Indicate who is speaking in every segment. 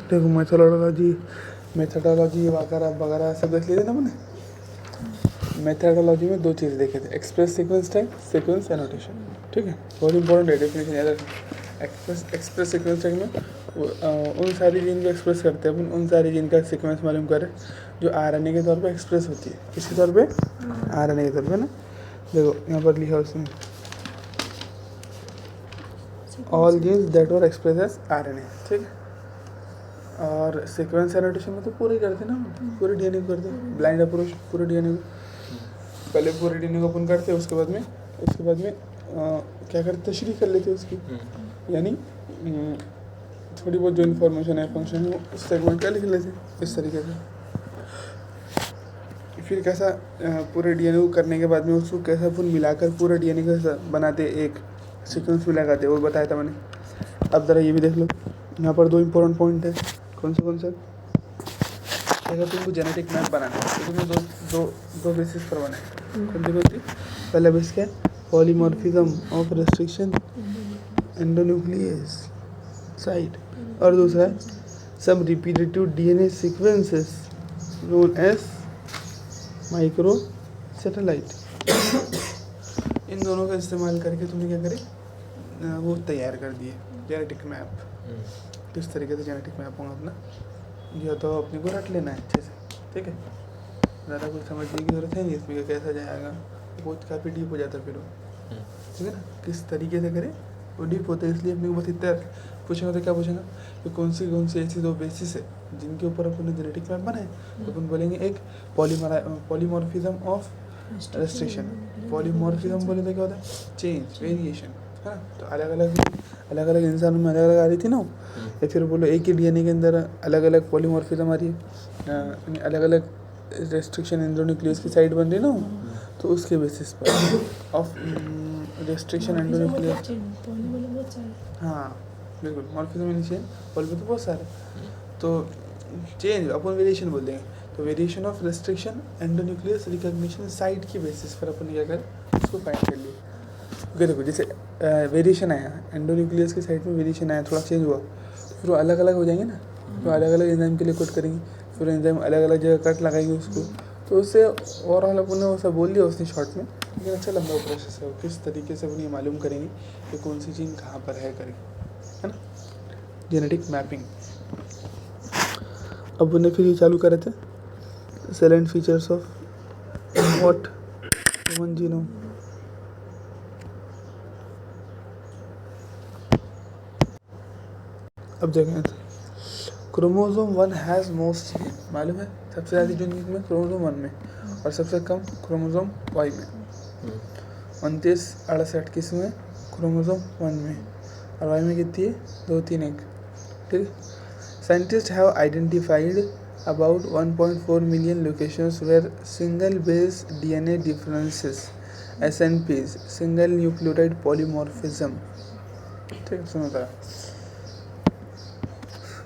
Speaker 1: देखो मेथोडोलॉजी वगैरह वगैरह सब देख लिए थे ना मैंने। मेथोडोलॉजी में 2 चीज़ देखे थे, express sequence type, sequence annotation. ठीक है, बहुत इंपॉर्टेंट है, डेफिनेशन याद रखना। एक्सप्रेस सीक्वेंस टाइप में उन सारी जीन को एक्सप्रेस करते हैं अपन, उन सारी जीन का सीक्वेंस मालूम करें जो आरएनए के तौर पे एक्सप्रेस होती है। किसके तौर पे? आरएनए के तौर पे ना। देखो यहाँ पर लिखा उसमें all genes that were express as RNA. ठीक है, और सीक्वेंस एनोटेशन में तो पूरे करते ना, पूरे डीएनए को करते, ब्लाइंड अप्रोच पूरे डीएनए को। पहले पूरे डीएनए को अपन करते, उसके बाद में क्या करते, तशरीह कर लेते उसकी, यानी थोड़ी बहुत जो इन्फॉर्मेशन है फंक्शन है उस सेगमेंट का लिख लेते इस तरीके से। फिर कैसा पूरे डीएनए को करने के बाद में उसको कैसा अपन मिलाकर पूरे डीएनए का बनाते, एक सीक्वेंस में लगाते, वो बताया था मैंने। अब ज़रा ये भी देख लो, यहाँ पर 2 इंपॉर्टेंट पॉइंट है। कौन से? अगर तुमको जेनेटिक मैप बनाना है तो तुम्हें दो बेसिस पर बनाए। कौन सी? पहला बेस क्या है? Polymorphism of restriction endonuclease site, और दूसरा है some repetitive DNA sequences known as micro satellite. इन दोनों का इस्तेमाल करके तुमने क्या करे, वो तैयार कर दिए जेनेटिक मैप। किस तरीके से जेनेटिक मैप होगा अपना, यह तो अपने को रट लेना है अच्छे से। ठीक है, ज़्यादा कुछ समझने की ज़रूरत है नहीं इसमें कि कैसा जाएगा, बहुत काफ़ी डीप हो जाता है फिर वो। ठीक है ना, किस तरीके से करें वो डीप होता है, इसलिए अपने को बस इतना पूछेंगे तो क्या पूछेंगा कि कौन सी ऐसी 2 बेसिस है जिनके ऊपर अपन ने जेनेटिक मैप बनाए। तो अपन बोलेंगे एक पॉलीमॉर्फिज्म ऑफ रेस्ट्रिक्शन। पॉलीमॉर्फिज्म बोले तो क्या होता है? चेंज, वेरिएशन, है ना। तो अलग अलग इंसानों में अलग अलग आ रही थी ना, या फिर बोलो एक ही डीएनए के अंदर अलग अलग पॉलीमॉर्फिज्म आ रही है, अलग अलग रेस्ट्रिक्शन एंडोन्यूक्लियस की साइड बन रही है ना, तो उसके बेसिस पर ऑफ रेस्ट्रिक्शन एंडोन्यूक्लियस। हाँ बिल्कुल, मॉर्फिज्म नीचे पॉली में तो बहुत सारे, तो चेंज अपन वेरिएशन बोल देंगे। तो variation of restriction endonuclease recognition site की बेसिस पर अपन क्या कर उसको फाइंड कर लिए। ओके, देखो जैसे वेरिएशन आया एंडोन्यूक्लियस की साइड में, वेरिएशन आया, थोड़ा चेंज हुआ, तो फिर वो अलग अलग हो जाएंगे ना, तो अलग अलग एंजाइम के लिए कोड करेंगे, फिर एंजाइम अलग अलग जगह कट लगाएंगे उसको। तो उससे ओवरऑल अपन ने वो सब बोल दिया उसने शॉर्ट में, लेकिन अच्छा लंबा प्रोसेस है। किस तरीके से अपन ये मालूम करेंगे कि कौन सी जीन कहाँ पर है करके, है ना, जेनेटिक मैपिंग। अब उन्हें फिर ये चालू करे थे salient features of what human genome. अब देखें क्रोमोसोम 1 हैज़ मोस्ट, मालूम है सबसे ज़्यादा यूनिट में क्रोमोसोम 1 में, और सबसे कम क्रोमोसोम वाई में। 29-68 किस्में क्रोमोसोम 1 में, और वाई में कितनी है? 2-3-1। ठीक है, scientist have identified about 1.4 million locations where single base DNA differences SNPs single nucleotide polymorphism. ठीक है, सुनो था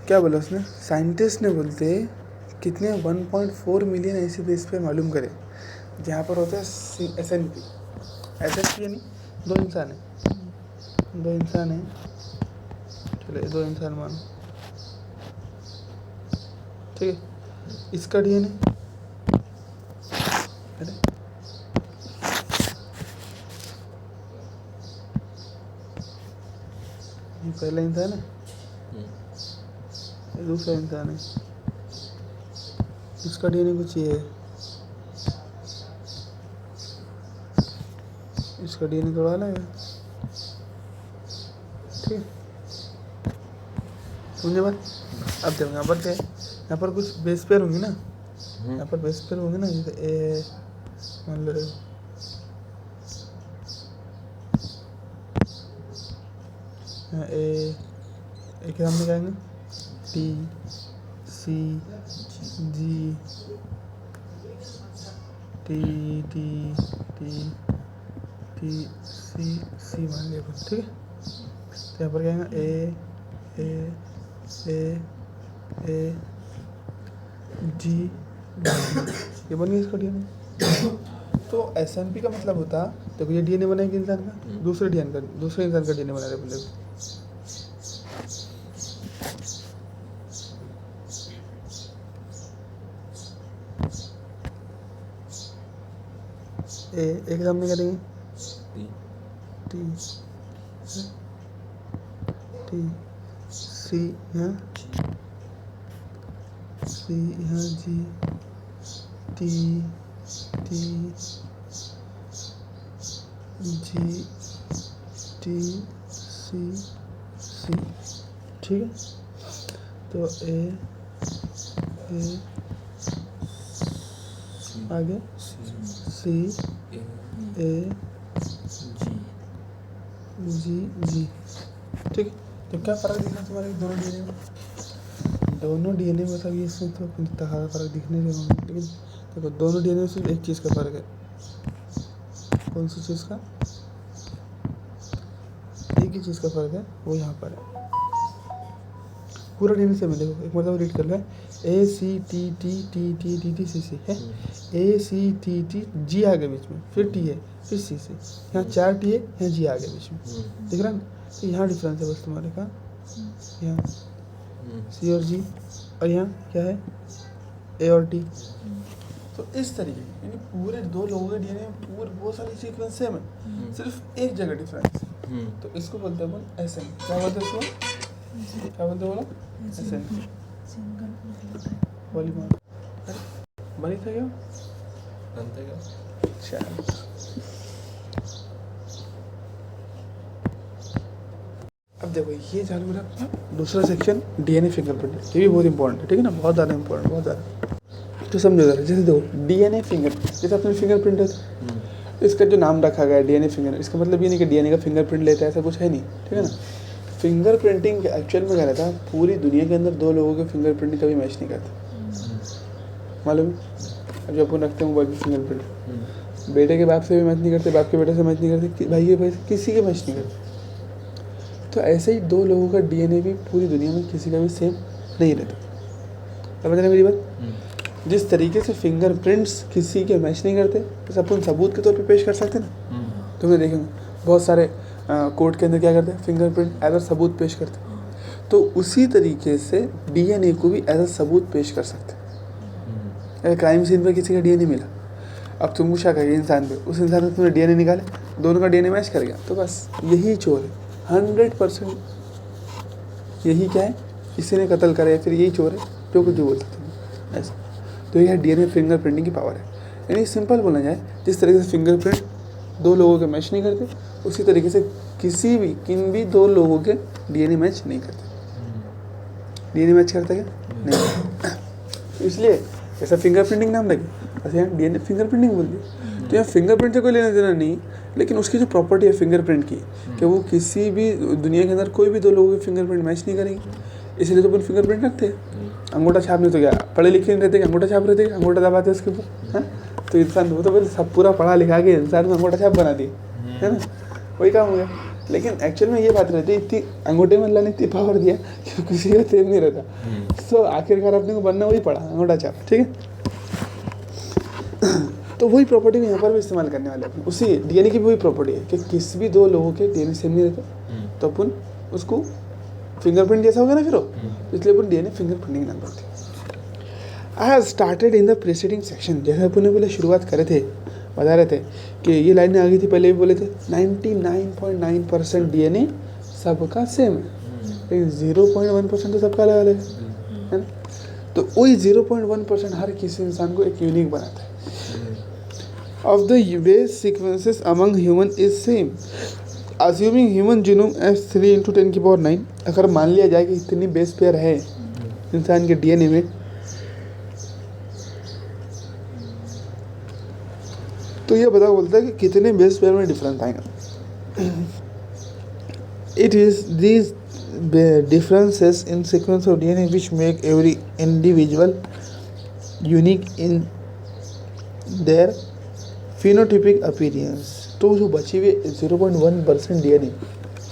Speaker 1: क्या बोला उसने, साइंटिस्ट ने बोलते कितने 1.4 मिलियन ऐसे बेस पे मालूम करे जहाँ पर होता है SNP यानी 2 इंसान है, चलो 2 इंसान मानो। ठीक है, इसका डीएनए, अरे ये पहला इंसान है, ये दूसरा इंसान है, इसका डीएनए कुछ ये है, इसका डीएनए थोड़ा अलग है। ठीक है, समझे बात। अब देखो यहाँ पर कुछ बेस पेयर होंगी ना, यहाँ पर बेस पेयर होंगे ना, जैसे ए मान लो ए के सामने क्या आएंगे T C G T T T T C मान लिया। ठीक है, तो यहाँ पर क्या आएगा ए जी, ये बन गया इसका डीएनए। तो SNP का मतलब होता, देखो ये डीएनए बनेगा इंसान का, दूसरे इंसान का डीएनए बना रहे बंदे को। ए एक सामने करेंगे टी टी सी यहाँ सी यहाँ G T T G T C C, ठीक है। तो ए आगे सी ए जी जी, ठीक है। तो क्या फ़र्क दिख रहा है तुम्हारे दोनों डीएनए में? दोनों डीएनए में मतलब ये इसमें तो इतना ज़्यादा फ़र्क दिखने नहीं होगा, लेकिन देखो दोनों डीएनए में सिर्फ एक चीज़ का फ़र्क है। कौन सी चीज़ का? एक ही चीज़ का फ़र्क है, वो यहाँ पर है। पूरा डीएनए से मैं देखो एक मतलब रीड कर लो, A C T T T T T T C C है, ए सी टी टी जी आगे बीच में, फिर टी है, फिर सी सी, यहाँ 4 टी है, यहाँ जी आगे बीच में, दिख रहा है ना? तो यहाँ डिफरेंस है बस तुम्हारे का, यहाँ सी और जी, और यहाँ क्या है ए और टी। तो इस तरीके यानी पूरे दो लोगों के डीएनए में पूरे बहुत सारी सीक्वेंस सेम है, सिर्फ एक जगह डिफरेंस है। तो इसको बोलते हैं अपन एस एन। क्या बोलते हैं इसको? क्या बोलते बोलो? S N polymer. बनी था क्या? बनता क्या? अच्छा, अब देखो ये चालू मेरा अपना दूसरा सेक्शन डीएनए फिंगरप्रिंट, ये भी बहुत इंपॉर्टेंट है, ठीक है ना? बहुत ज़्यादा इंपॉर्टेंट, बहुत ज़्यादा। तो समझो जरा, जैसे देखो डीएनए फिंगरप्रिंट, जैसे अपने फिंगरप्रिंट है, इसका जो नाम रखा गया है डीएनए फिंगर, इसका मतलब ये नहीं कि डीएनए का फिंगरप्रिंट लेता है, ऐसा कुछ है नहीं, ठीक है ना? फिंगरप्रिंटिंग एक्चुअल में क्या रहता है, पूरी दुनिया के अंदर दो लोगों के फिंगरप्रिंट कभी मैच नहीं करते, मालूम? अब जो अपन रखते हैं मोबाइल पर फिंगरप्रिंट, बेटे के बाप से भी मैच नहीं करते, बाप के बेटे से मैच नहीं करते, भाई के भाई से किसी के मैच नहीं करते। तो ऐसे ही दो लोगों का डीएनए भी पूरी दुनिया में किसी का भी सेम नहीं रहता। समझ रहे मेरी बात? जिस तरीके से फिंगरप्रिंट्स किसी के मैच नहीं करते, बस अपन सबूत के तौर पे पेश कर सकते ना। तो मैं देखेंगे बहुत सारे कोर्ट के अंदर क्या करते हैं, फिंगरप्रिंट एज अ सबूत पेश करते हैं। तो उसी तरीके से डीएनए को भी एज अ सबूत पेश कर सकते हैं। अगर क्राइम सीन पर किसी का डीएनए मिला, अब तुमको शक है इंसान पे, उस इंसान में तुमने डीएनए निकाले, दोनों का डीएनए मैच कर गया, तो बस यही चोर है 100%। यही क्या है, किसी ने कत्ल करा या फिर यही चोर है, जो कुछ भी बोल सकते हैं ऐसा। तो यह डीएनए फिंगरप्रिंटिंग की पावर है। यानी सिंपल बोला जाए, जिस तरीके से फिंगरप्रिंट दो लोगों के मैच नहीं करते, उसी तरीके से किन भी दो लोगों के डीएनए मैच नहीं करते। डीएनए मैच करता क्या? नहीं। इसलिए ऐसा फिंगरप्रिंटिंग नाम लगे, ऐसे यहाँ डीएनए फिंगरप्रिंटिंग बोल दिया। तो यहाँ फिंगरप्रिंट से कोई लेना देना नहीं, लेकिन उसकी जो प्रॉपर्टी है फिंगरप्रिंट की, कि वो किसी भी दुनिया के अंदर कोई भी दो लोगों के फिंगरप्रिंट मैच नहीं करेंगे, इसलिए तो अपन फिंगरप्रिंट रखते हैं। अंगूठा छाप नहीं तो क्या पढ़े लिखे नहीं रहते, अंगूठा छाप रहते, अंगूठा दबाते उसके ऊपर, है? तो इंसान वो तो फिर सब पूरा पढ़ा लिखा के इंसान में अंगूठा छाप बना दिए, है ना? वही काम हो गया। लेकिन एक्चुअल में ये बात रहती है, इतनी अंगूठे में अल्लाह ने इतनी पावर दिया कि किसी का तेज नहीं रहता। तो आखिरकार अपने को बनना वही पड़ा, अंगूठा छाप, ठीक है? तो वही प्रॉपर्टी यहाँ पर भी इस्तेमाल करने वाले हैं। उसी डीएनए की भी वही प्रॉपर्टी है कि किसी भी दो लोगों के डीएनए सेम नहीं रहते, तो अपन उसको फिंगरप्रिंट जैसा हो गया ना फिर वो, इसलिए अपन डीएनए फिंगरप्रिंटिंग नाम रखते हैं। I have started in the preceding section, जैसे अपन ने पहले शुरुआत करे थे, बता रहे थे कि ये लाइनें आ गई थी, पहले भी बोले थे 99.9% डीएनए सबका सेम है, लेकिन 0.1% तो सबका अलग अलग है ना? तो वही 0.1% हर किसी इंसान को एक यूनिक बनाता है। Of the base sequences among human is same. Assuming human genome as 3 × 10⁹, अगर मान लिया जाए कि इतनी बेस पेयर है इंसान के डीएनए में, तो ये बता बोलता है कि कितने बेस पेयर में डिफरेंस आएगा। It is these differences in sequence of DNA which make every individual unique in their phenotypic appearance। तो जो बची हुई 0.1% डीएनए,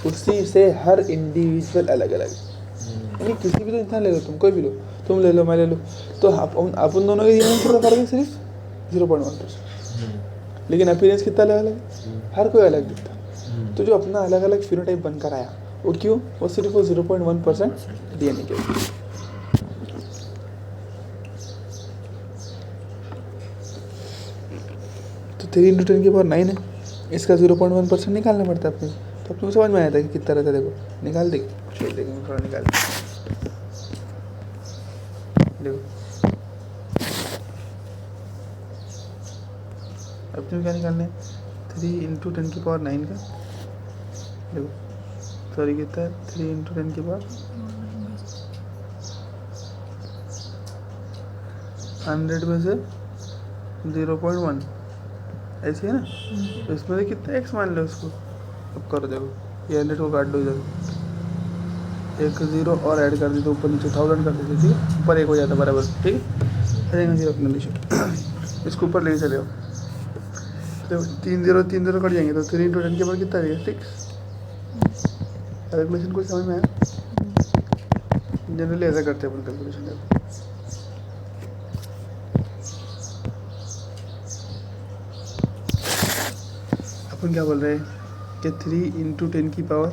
Speaker 1: उसी से हर इंडिविजुअल अलग अलग है। यानी किसी भी तो इंसान ले लो, तुम कोई भी लो, तुम ले लो, मैं ले लो, तो अपन दोनों के डीएनए कितना फर्क है? सिर्फ 0.1%, लेकिन अपीयरेंस कितना अलग अलग है, हर कोई अलग दिखता है। तो जो अपना अलग अलग फिनोटाइप बनकर आया, वो क्यों? वो सिर्फ वो 0.1% डीएनए के। तो 3 × 10⁹ है, इसका 0.1% निकालना पड़ता है अपने। तो अपने को समझ में आया था कि कितना रहता है। देखो निकाल देंगे, छोड़ देंगे, थोड़ा निकाल देखो। अपने क्या निकालना है, 3 × 10⁹ का देखो, सॉरी कितना है, 3 × 10⁻, 100 में से 0.1 ऐसे है ना। तो इसमें से कितना एक्स मान लो उसको। अब करो देखो, ये 100 को काट दो इधर, एक 0 और ऐड कर दी तो ऊपर नीचे 1000 कर देते, ठीक है, ऊपर 1 हो जाता बराबर, ठीक है। आ जाएगा 0 अपने नीचे, इसको ऊपर लेके चले आओ। तो 3 0 कट जाएंगे, तो 3 × 10⁻ कितना आ जाएगा, 6। कैलकुलेशन कुछ समझ में आया? जनरली ऐसा करते हैं अपन कैलकुलेशन। अपन क्या बोल रहे हैं कि 3 × 10⁻9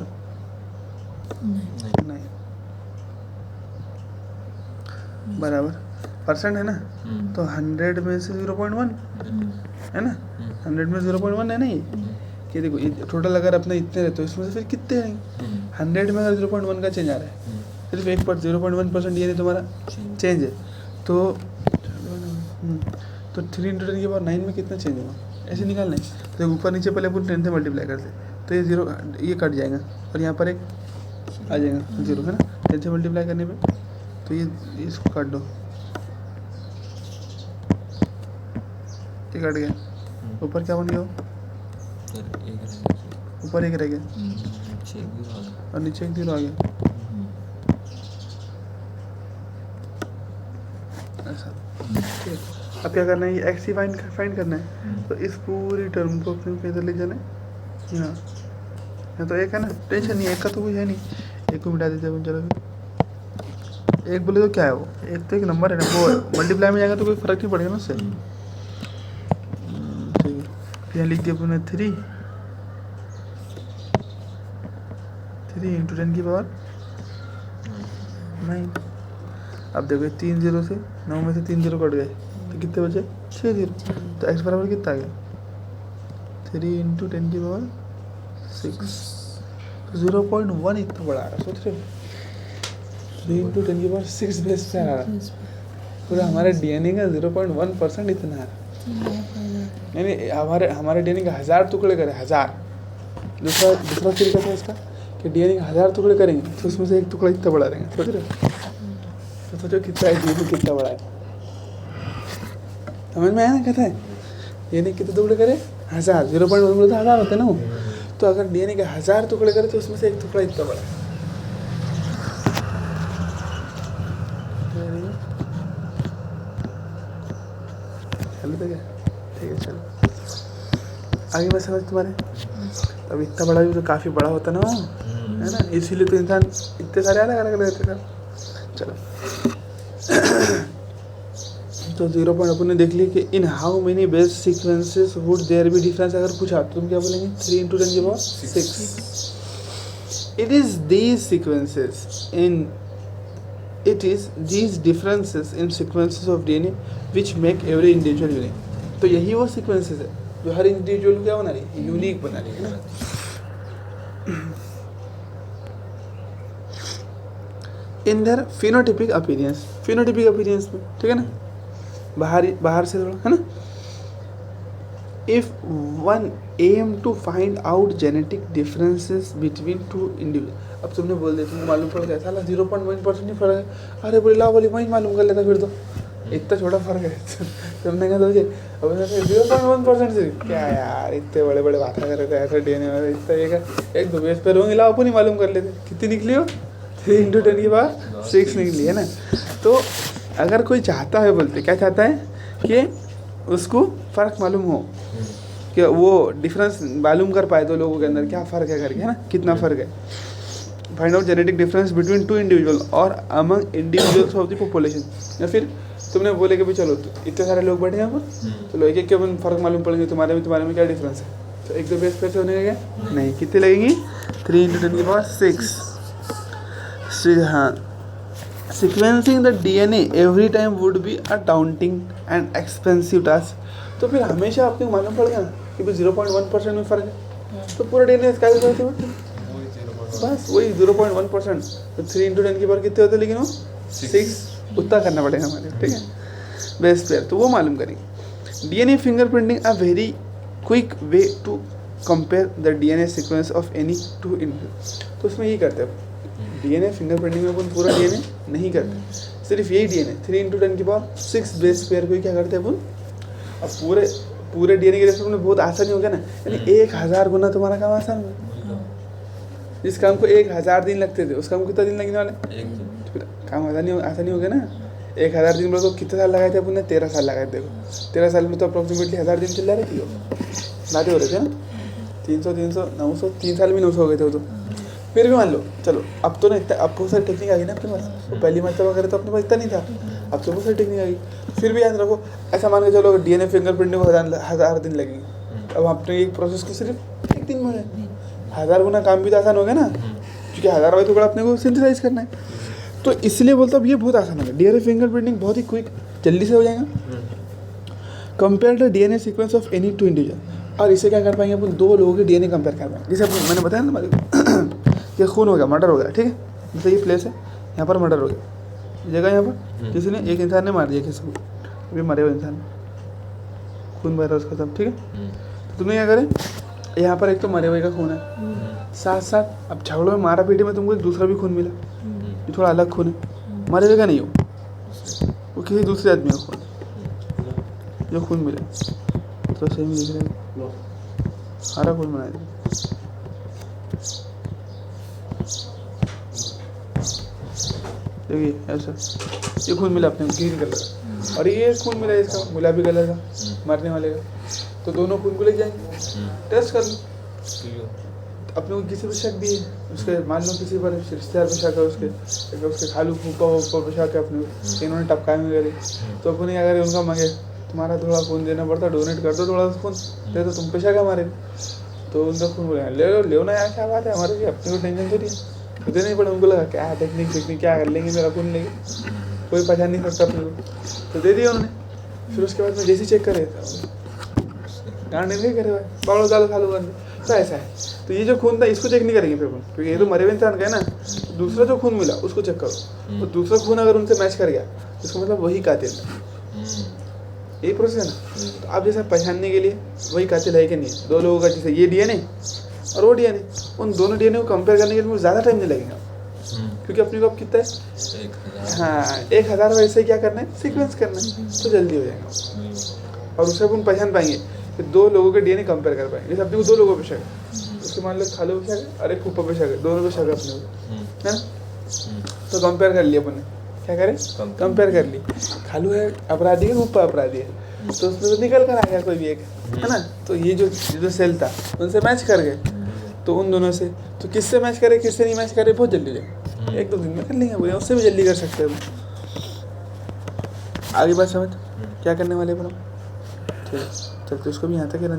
Speaker 1: बराबर परसेंट है ना। तो 100 में से 0.1 है ना, 100 में 0.1 है ना ये देखो, ये टोटल अगर अपने इतने रहते तो इसमें से फिर कितने हैं, 100 में अगर 0.1 का चेंज आ रहा है, सिर्फ 0.1% ये नहीं तुम्हारा चेंज है। तो 3 × 10⁻9 में कितना चेंज होगा, ऐसे निकालना है। तो ऊपर नीचे पहले अपन 10 से मल्टीप्लाई करते, तो ये 0 ये कट जाएगा और यहाँ पर एक आ जाएगा 0 है ना। 10 से मल्टीप्लाई करने पे तो ये इसको काट दो, ये कट गया, ऊपर क्या बन गया, ऊपर 1 रह गया और नीचे 1 0 आ गया, ऐसा। ठीक, अब क्या करना है, ये एक्स ही फाइंड करना है। तो इस पूरी टर्म को अपने को इधर ले जाना है, यहाँ तो 1 है ना, टेंशन नहीं, 1 का तो कुछ है नहीं, 1 को मिटा देते हैं। चलो 1 बोले तो क्या है वो, 1 तो एक नंबर है ना, वो मल्टीप्लाई में जाएगा तो कोई फर्क नहीं पड़ेगा ना उससे। ठीक है, यहाँ लिख दिया अपने 3 × 10⁻9। अब देखो 3 0 से 9 में से 3 0 कट गए तो कितने बचे, 6 0। तो x बराबर कितना आ गया, 3 × 10⁻6। 0.1 इतना बड़ा आ रहा, सोच रहे हो, 3 × 10⁻6 बेस पे आ रहा, पूरा हमारे डीएनए का 0.1% इतना आ रहा। यानी हमारे डीएनए का 1000 टुकड़े करें, 1000। दूसरा तरीका था इसका कि डीएनए का 1000 टुकड़े करेंगे तो उसमें से एक टुकड़ा इतना बड़ा रहेंगे, सोच रहे हो। तो सोचो कितना है डीएनए, कितना बड़ा है, समझ में आया ना कहता है। डीएनए कितने टुकड़े करे, 1000, 0.1 बोले तो 1000 होते ना वो। तो अगर डीएनए के 1000 टुकड़े करे तो उसमें से एक टुकड़ा इतना बड़ा है। चलो ठीक है, चलो आगे मैं समझ तुम्हारे। अब इतना बड़ा भी तो काफ़ी बड़ा होता ना वो, है ना, इसीलिए तो इंसान इतने सारे अलग अलग रहते हैं। चलो तो 0 पॉइंट अपन ने देख लिया कि in how many base sequences would there be difference. अगर पूछा तो तुम क्या बोलेंगे, 3 × 10⁻6। It is these differences in sequences of DNA which make every individual unique. तो यही वो सीक्वेंसेस है जो हर इंडिविजुअल को क्या बना रही है, यूनिक बना रही है ना। इन देयर फिनोटिपिक अपीयरेंस में, ठीक है ना, बाहर से थोड़ा है ना। If one aim to find out genetic differences between two individuals, अब तुमने बोल दिया, तुमको मालूम पड़ गया साला 0.1% ही फर्क है। अरे बोले ला बोली वहीं मालूम कर लेता, फिर तो इतना छोटा फर्क है। तुमने कहा सोचे अब 0.1% से क्या यार, इतने बड़े बड़े बातें कर रहे थे ऐसा डीएनए में, इतना एक दो बेस पर होंगे, लाओ अपन ही मालूम कर लेते। कितनी निकली हो, 3 × 10⁻6 निकली है ना। तो अगर कोई चाहता है, बोलते क्या चाहता है कि उसको फ़र्क मालूम हो, कि वो डिफरेंस मालूम कर पाए तो लोगों के अंदर क्या फ़र्क है करके, है ना, कितना फ़र्क है। Find out genetic difference between 2 individual और among individuals of the population. या फिर तुमने बोले कि भाई चलो इतने सारे लोग बैठे हैं यहाँ पर, चलो एक के अपन फ़र्क मालूम पड़ेंगे, तुम्हारे में क्या डिफरेंस है। तो एक दो बेस पे से होने लगे नहीं, कितने लगेंगी, 3 × 10⁻6। हाँ, sequencing the DNA every time would be a daunting and expensive task। तो तो फिर हमेशा आपको मालूम पड़ेगा ना कि भाई 0.1% में फ़र्क है, तो पूरा डीएनए इसका भी फ़र्क है, बस वही 0.1%। तो 3 × 10 की पावर कितने होते हैं, लेकिन वो 6 उतना करना पड़ेगा हमारे, ठीक है, बेस पेयर, तो वो मालूम करेंगे। DNA fingerprinting a very quick way to compare the DNA sequence of any two individual. तो उसमें यही करते हैं, डीएनए फिंगरप्रिंटिंग में अपन पूरा डीएनए नहीं करते, सिर्फ यही डीएनए 3 × 10 की पावर 6 बेस पेयर को ही क्या करते हैं अपन। अब पूरे डीएनए के रेस्पेक्ट में बहुत आसानी हो गया ना, यानी 1000 गुना तुम्हारा काम आसान हो गया। जिस काम को 1000 दिन लगते थे उस काम को कितना दिन लगने वाले, फिर काम आसानी हो गया ना। 1000 दिन बोलो तो कितने साल लगाए थे अपन ने, 13 साल लगाए थे। देखो 13 साल में तो अप्रोक्सीमेटली 1000 दिन चल रहे थे, लाते हो रहे थे ना, 300 900 3 साल में 900 हो गए थे वो तो। फिर भी मान लो चलो अब तो ना इतना, अब बहुत सारी टेक्निक आ गई ना अपने पास, तो पहली मरतबा करे तो अपने पास इतना नहीं था, अब तो बहुत सारी टेक्निक आ गई। फिर भी याद रखो, ऐसा मान के चलो डीएनए फिंगरप्रिंटिंग को 1000 दिन लगेंगे, अब अपने एक प्रोसेस को सिर्फ 1 दिन में है, 1000 गुना काम भी तो आसान हो गया ना, क्योंकि 1000 वाले टुकड़ा अपने को सिंथेसाइज करना है। तो इसलिए बोलता हूँ ये बहुत आसान हो गया, डीएनए फिंगरप्रिंटिंग बहुत ही क्विक, जल्दी से हो जाएगा compare the DNA sequence of any two individual. और इसे क्या कर पाएंगे अपन, 2 लोगों के डीएनए कंपेयर कर पाएंगे। जैसे मैंने बताया ना कि खून हो गया, मर्डर हो गया, ठीक है, जैसे ये प्लेस है, यहाँ पर मर्डर हो गया, जगह यहाँ पर किसी ने, एक इंसान ने मार दिया किसी को, अभी मरे हुए इंसान, खून बह रहा है उसका सब, ठीक है। तो तुमने क्या करें, यहाँ पर एक तो मरे हुए का खून है, साथ साथ अब झगड़ों में मारा पीटी में तुमको एक दूसरा भी खून मिला, ये थोड़ा अलग खून है, मरे हुए का नहीं हो, वो किसी दूसरे आदमी का खून जो खून मिला, तो सही में दिख रहा है, सारा खून बना दिया। देखिए ऐसा ये खून मिला अपने ग्रीन कलर, और ये खून मिला इसका गुलाबी कलर का मरने वाले का, तो दोनों खून को ले जाएंगे, टेस्ट कर लो। अपने को किसी पर शक भी है, उसके मान लो किसी पर रिश्तेदार पर शक है, उसके खालू फूफा पर शक है अपने को, इन्होंने टपकाए में करे, तो अपने क्या करें, उनका मांगे तुम्हारा थोड़ा खून देना पड़ता, डोनेट कर दो थोड़ा खून दे दो, तुम पे शक है हमारे, तो उनका खून बोले ले लो ना यार, क्या बात है, हमारे भी अपने को टेंशन थोड़ी है, मुझे नहीं पड़ा, उनको लगा क्या टेक्निक क्या कर लेंगे, मेरा खून लेंगे, कोई पहचान नहीं सकता अपने को, तो दे दिया उन्होंने। फिर उसके बाद में जैसे चेक करे गांड नहीं करे भाई, बाड़ो डालो खालू बंद, तो ऐसा है। तो ये जो खून था इसको चेक नहीं करेंगे फिर, क्योंकि ये तो मरे हुए इंसान का है ना, दूसरा जो खून मिला उसको चेक करो, तो दूसरा खून अगर उनसे मैच कर गया इसका मतलब वही कातिल है, यही प्रोसेस है ना। तो आप जैसा पहचानने के लिए वही कातिल है कि नहीं, 2 लोगों का जैसे ये डीएनए और वो डीएनए, उन दोनों डीएनए को कंपेयर करने के लिए ज़्यादा टाइम नहीं लगेगा, क्योंकि अपने को अब कितना है, हाँ 1000 वैसे क्या करना है, सीक्वेंस करना है, तो जल्दी हो जाएगा। और उससे अपन पहचान पाएंगे, फिर 2 लोगों के डीएनए कंपेयर कर पाएंगे। जैसे अपने को 2 लोगों पे शक है, उसके मान लो खालू पे शक है, अरे फूफा पे शक है, दोनों पे शक है अपने को, है ना, तो कंपेयर कर लिया अपन ने, क्या करें, कंपेयर कर ली, खालू है अपराधी है, फूफा अपराधी है, तो उसमें तो निकल कर आ गया कोई भी एक, है ना, तो ये जो सेल था उनसे मैच कर गए, तो उन दोनों से, तो किससे मैच करे किससे नहीं मैच करे, बहुत जल्दी जाए, 1-2 दिन में कर लेंगे, बोले उससे भी जल्दी कर सकते हैं। आगे बात समझ क्या करने वाले पर हम, ठीक है, चलते उसको भी यहाँ तक